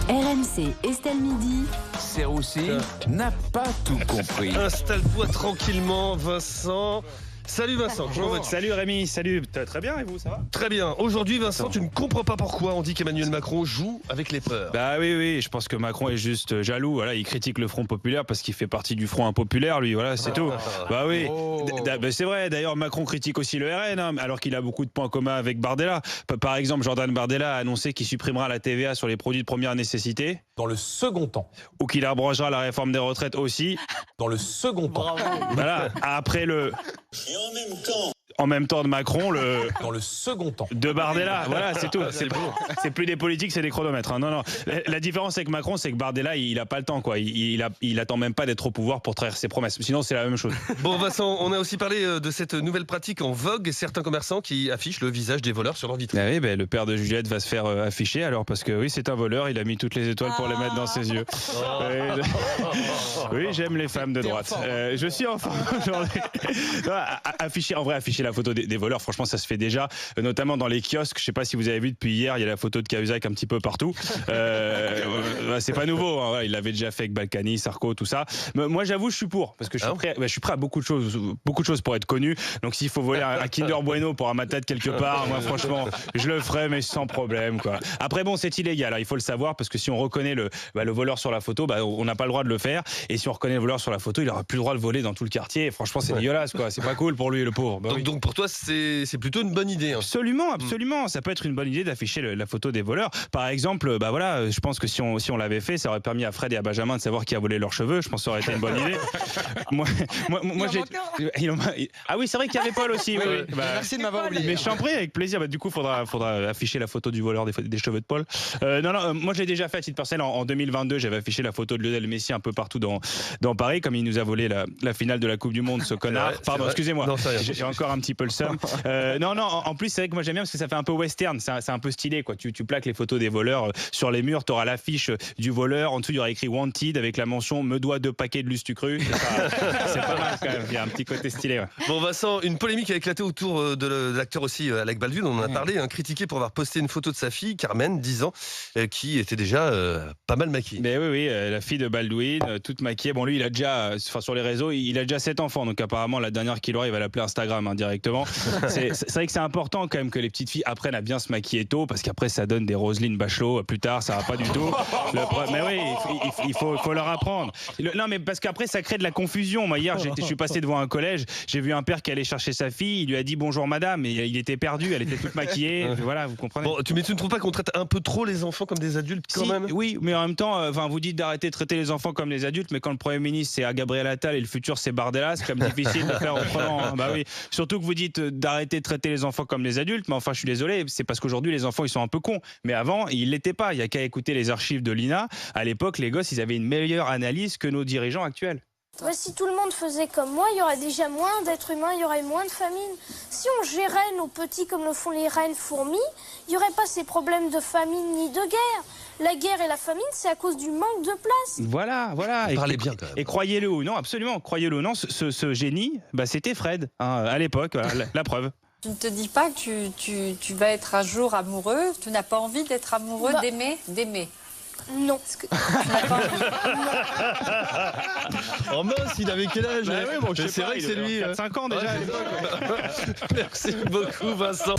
RMC Estelle Midi. Serroussi n'a pas tout compris. Installe-toi tranquillement, Vincent. Salut Vincent, comment vas-tu ? Salut Rémi, salut. Très bien, et vous, ça va ? Très bien. Aujourd'hui, Vincent, tu ne comprends pas pourquoi on dit qu'Emmanuel Macron joue avec les peurs. Bah oui, je pense que Macron est juste jaloux. Voilà, il critique le Front populaire parce qu'il fait partie du Front impopulaire, lui. Voilà, c'est tout. Bah oui, c'est vrai. D'ailleurs, Macron critique aussi le RN, hein, alors qu'il a beaucoup de points communs avec Bardella. Par exemple, Jordan Bardella a annoncé qu'il supprimera la TVA sur les produits de première nécessité. Dans le second temps. Ou qu'il abrogera la réforme des retraites aussi. Dans le second temps. Voilà, après le... Et en même temps, En même temps de Macron, Dans le second temps. de Bardella, voilà, c'est tout. C'est beau. C'est plus des politiques, c'est des chronomètres. Hein. Non. La différence avec Macron, c'est que Bardella, il a pas le temps, quoi. Il attend même pas d'être au pouvoir pour trahir ses promesses. Sinon, c'est la même chose. Bon Vincent, on a aussi parlé de cette nouvelle pratique en vogue. Certains commerçants qui affichent le visage des voleurs sur leur vitrine. Ah oui, le père de Juliette va se faire afficher alors parce que oui, c'est un voleur. Il a mis toutes les étoiles pour les mettre dans ses yeux. Oui, j'aime les femmes de droite. Je suis en forme aujourd'hui. Non, afficher la photo des voleurs, franchement, ça se fait déjà, notamment dans les kiosques. Je sais pas si vous avez vu depuis hier, il y a la photo de Cahuzac un petit peu partout. C'est pas nouveau, hein, il l'avait déjà fait avec Balkany, Sarko, tout ça. Mais moi, j'avoue, je suis pour, parce que je suis prêt à beaucoup de choses pour être connu. Donc, s'il faut voler un Kinder Bueno pour un ma tête quelque part, moi, franchement, je le ferai, mais sans problème, quoi. Après, bon, c'est illégal, hein, il faut le savoir, parce que si on reconnaît le voleur sur la photo, on n'a pas le droit de le faire. Et si on reconnaît le voleur sur la photo, il aura plus le droit de voler dans tout le quartier. Et franchement, c'est dégueulasse, quoi. C'est pas cool pour lui, le pauvre. Bah, Donc pour toi, c'est plutôt une bonne idée. Hein. Absolument. Ça peut être une bonne idée d'afficher la photo des voleurs. Par exemple, je pense que si on l'avait fait, ça aurait permis à Fred et à Benjamin de savoir qui a volé leurs cheveux. Je pense que ça aurait été une bonne idée. moi Ah oui, c'est vrai qu'il y avait Paul aussi. Oui. Merci de m'avoir oublié. Mais je t'en prie, avec plaisir. Du coup, faudra afficher la photo du voleur des cheveux de Paul. Moi je l'ai déjà fait à titre personnel en 2022. J'avais affiché la photo de Lionel Messi un peu partout dans Paris, comme il nous a volé la finale de la Coupe du Monde, ce connard. Pardon, excusez-moi. Non, J'ai encore un petit peu le seum. En plus, c'est vrai que moi j'aime bien parce que ça fait un peu western. C'est un peu stylé, quoi. Tu plaques les photos des voleurs sur les murs. T'auras l'affiche du voleur. En dessous, il y aura écrit Wanted avec la mention me doit 2 paquets de Lustucru. C'est pas mal quand même. Il y a un petit côté stylé. Ouais. Bon Vincent, une polémique a éclaté autour de l'acteur aussi Alec Baldwin, on en a parlé, critiqué pour avoir posté une photo de sa fille, Carmen, 10 ans, qui était déjà pas mal maquillée. Mais oui, la fille de Baldwin, toute maquillée. Bon, lui, il a déjà, sur les réseaux, il a déjà 7 enfants, donc apparemment, la dernière qu'il aura, il va l'appeler Instagram directement. C'est vrai que c'est important quand même que les petites filles apprennent à bien se maquiller tôt, parce qu'après, ça donne des Roselyne Bachelot plus tard, ça va pas du tout. Mais oui, il faut leur apprendre. Non, mais parce qu'après, ça crée de la confusion. Moi, hier, je suis passé devant un collège, j'ai vu un père qui allait chercher sa fille, il lui a dit bonjour madame, et il était perdu, elle était toute maquillée. Voilà, vous comprenez. Bon, tu ne trouves pas qu'on traite un peu trop les enfants comme des adultes quand même ? Oui, mais en même temps, vous dites d'arrêter de traiter les enfants comme les adultes, mais quand le Premier ministre c'est à Gabriel Attal et le futur c'est Bardella, c'est quand même difficile de faire autrement. Hein. Bah oui. Surtout que vous dites d'arrêter de traiter les enfants comme les adultes, mais enfin je suis désolé, c'est parce qu'aujourd'hui les enfants ils sont un peu cons. Mais avant ils l'étaient pas. Il y a qu'à écouter les archives de l'INA. À l'époque les gosses ils avaient une meilleure analyse que nos dirigeants actuels. Ouais, si tout le monde faisait comme moi, il y aurait déjà moins d'êtres humains, il y aurait moins de famine. Si on gérait nos petits comme le font les reines fourmis, il n'y aurait pas ces problèmes de famine ni de guerre. La guerre et la famine, c'est à cause du manque de place. Voilà. Parlez bien quand même. Et croyez-le ou non, absolument, croyez-le ou non, ce génie, c'était Fred, hein, à l'époque, voilà, la preuve. Tu ne te dis pas que tu vas être un jour amoureux, tu n'as pas envie d'être amoureux, d'aimer. Non. Oh mince, il avait quel âge ? C'est vrai que c'est lui. 5 ans déjà. Merci beaucoup Vincent.